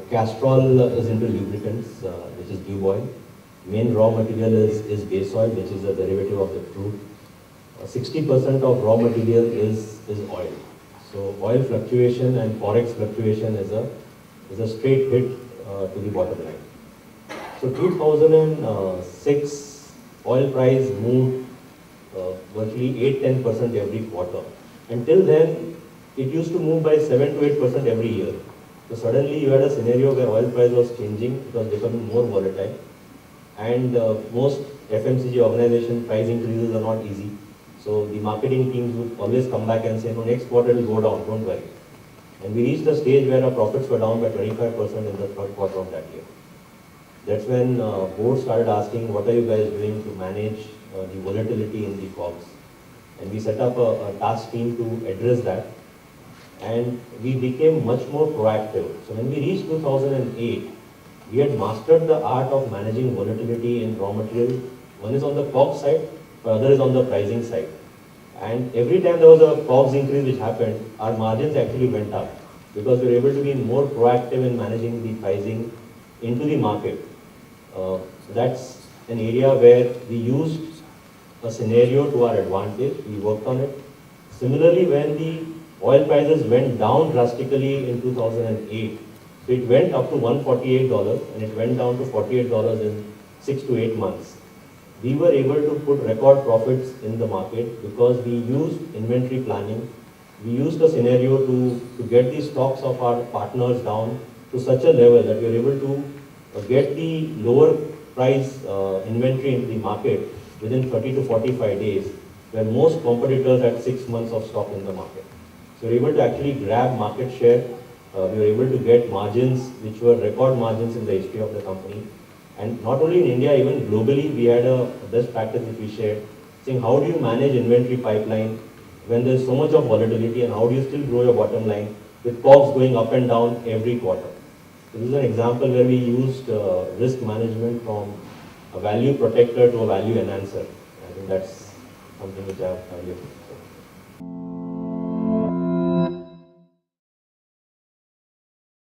Castrol is into lubricants, which is tube oil. Main raw material is base oil, which is a derivative of the crude. 60% of raw material is oil. So oil fluctuation and forex fluctuation is a straight hit to the bottom line. So 2006 oil price moved virtually 8-10% every quarter. Until then, it used to move by 7 to 8% every year. So suddenly you had a scenario where oil price was changing, it was becoming more volatile, and most FMCG organization price increases are not easy. So the marketing teams would always come back and say, no, next quarter it will go down, don't worry. And we reached a stage where our profits were down by 25% in the third quarter of that year. That's when board started asking, what are you guys doing to manage the volatility in the COGS? And we set up a task team to address that. And we became much more proactive. So when we reached 2008, we had mastered the art of managing volatility in raw material. One is on the COGS side, the other is on the pricing side. And every time there was a COGS increase which happened, our margins actually went up because we were able to be more proactive in managing the pricing into the market. So that's an area where we used a scenario to our advantage. We worked on it. Similarly, when the oil prices went down drastically in 2008, so it went up to $148 and it went down to $48 in 6 to 8 months. We were able to put record profits in the market because we used inventory planning. We used a scenario to get the stocks of our partners down to such a level that we were able to get the lower price inventory into the market within 30 to 45 days, where most competitors had 6 months of stock in the market. So we were able to actually grab market share. We were able to get margins which were record margins in the history of the company. And not only in India, even globally, we had a best practice which we shared, saying how do you manage inventory pipeline when there's so much of volatility, and how do you still grow your bottom line with COGS going up and down every quarter. So this is an example where we used risk management from a value protector to a value enhancer. I think that's something which I have done.